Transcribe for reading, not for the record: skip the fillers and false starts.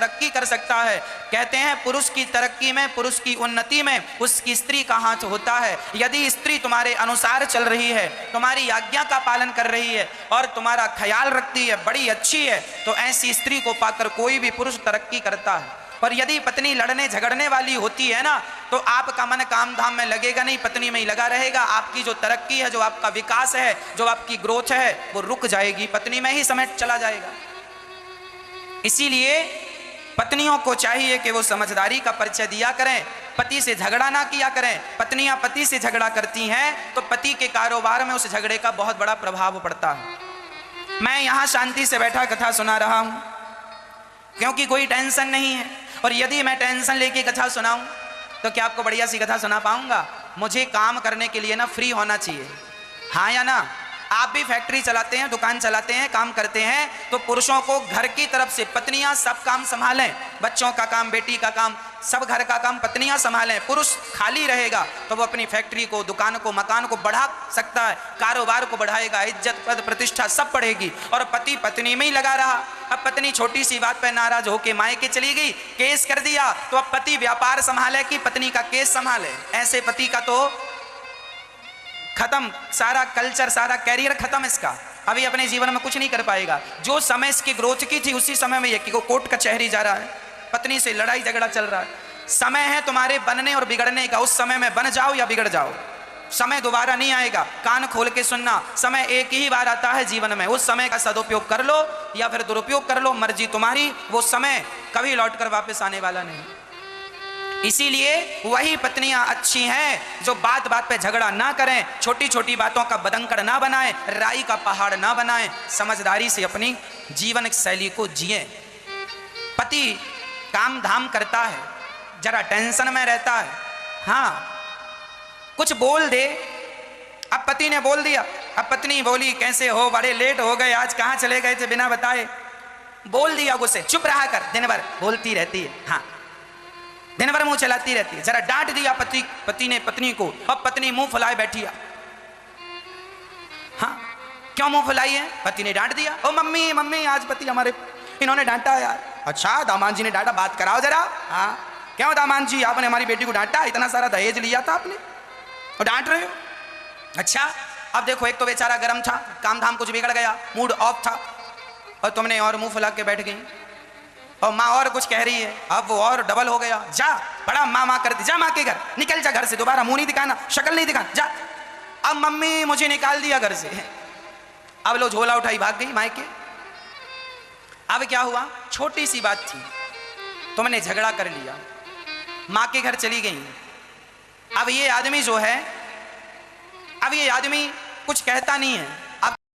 तरक्की कर सकता है। कहते हैं पुरुष की तरक्की में, पुरुष की उन्नति में उसकी स्त्री का हाथ होता है। यदि स्त्री तुम्हारे अनुसार चल रही है, तुम्हारी आज्ञा का पालन कर रही है और तुम्हारा ख्याल रखती है, बड़ी अच्छी है, तो ऐसी स्त्री को पाकर कोई भी पुरुष तरक्की करता है। पर यदि पत्नी लड़ने झगड़ने वाली होती है ना, तो आपका मन काम धाम में लगेगा नहीं, पत्नी में ही लगा रहेगा। आपकी जो तरक्की है, जो आपका विकास है, जो आपकी ग्रोथ है, वो रुक जाएगी, पत्नी में ही समेट चला जाएगा। इसीलिए पत्नियों को चाहिए कि वो समझदारी का परिचय दिया करें, पति से झगड़ा ना किया करें। पत्नियां पति से झगड़ा करती हैं तो पति के कारोबार में उस झगड़े का बहुत बड़ा प्रभाव पड़ता है। मैं यहां शांति से बैठा कथा सुना रहा हूं क्योंकि कोई टेंशन नहीं है, और यदि मैं टेंशन लेके कथा सुनाऊं तो क्या आपको बढ़िया सी कथा सुना पाऊंगा? मुझे काम करने के लिए ना फ्री होना चाहिए, हाँ या ना? आप भी फैक्ट्री चलाते हैं, दुकान चलाते हैं, काम करते हैं, तो पुरुषों को घर की तरफ से पत्नियां सब काम संभालें, बच्चों का काम, बेटी का काम, सब घर का काम पत्नियां संभालें। पुरुष खाली रहेगा तो वो अपनी फैक्ट्री को, दुकान को, मकान को बढ़ा सकता है, कारोबार को बढ़ाएगा, इज्जत पद प्रतिष्ठा सब बढ़ेगी। और पति पत्नी में ही लगा रहा। अब पत्नी छोटी सी बात पर नाराज होकर मायके चली गई, केस कर दिया, तो अब पति व्यापार संभाले कि पत्नी का केस संभाले? ऐसे पति का तो खत्म, सारा कल्चर, सारा कैरियर खत्म इसका। अभी अपने जीवन में कुछ नहीं कर पाएगा। जो समय इसकी ग्रोथ की थी उसी समय में ये कोर्ट कचहरी जा रहा है, पत्नी से लड़ाई झगड़ा चल रहा है। समय है तुम्हारे बनने और बिगड़ने का, उस समय में बन जाओ या बिगड़ जाओ। समय दोबारा नहीं आएगा, कान खोल के सुनना। समय एक ही बार आता है जीवन में, उस समय का सदुपयोग कर लो या फिर दुरुपयोग कर लो, मर्जी तुम्हारी। वो समय कभी लौट कर वापस आने वाला नहीं। इसीलिए वही पत्नियां अच्छी हैं जो बात बात पे झगड़ा ना करें, छोटी छोटी बातों का बदंकड़ ना बनाएं, राई का पहाड़ ना बनाएं, समझदारी से अपनी जीवन शैली को जिए। पति काम धाम करता है, जरा टेंशन में रहता है, हाँ कुछ बोल दे। अब पति ने बोल दिया, अब पत्नी बोली कैसे हो, बड़े लेट हो गए, आज कहाँ चले गए थे बिना बताए? बोल दिया गुस्से, चुप रहा कर, दिन भर बोलती रहती है, हाँ दिन भर मुंह चलाती रहती है। जरा डांट दिया पति ने पत्नी को, अब पत्नी मुंह फुलाए बैठी है। हाँ क्यों मुंह फुलाई है? पति ने डांट दिया। ओ मम्मी मम्मी, आज पति हमारे इन्होंने डांटा यार। अच्छा दामाद जी ने डांटा, बात कराओ जरा। हाँ क्यों दामाद जी, आपने हमारी बेटी को डांटा? इतना सारा दहेज लिया था आपने और डांट रहे हो? अच्छा अब देखो, एक तो बेचारा गर्म था, काम धाम कुछ बिगड़ गया, मूड ऑफ था, और तुमने और मुंह फुला के बैठ गई। और माँ और कुछ कह रही है, अब वो और डबल हो गया। जा बड़ा माँ माँ करती, जा माँ के घर, निकल जा घर से, दोबारा मुंह नहीं दिखाना, शक्ल नहीं दिखाना, जा। अब मम्मी मुझे निकाल दिया घर से। अब लो झोला उठाई भाग गई मायके। अब क्या हुआ? छोटी सी बात थी, तुमने झगड़ा कर लिया, माँ के घर चली गई। अब ये आदमी जो है, अब ये आदमी कुछ कहता नहीं है,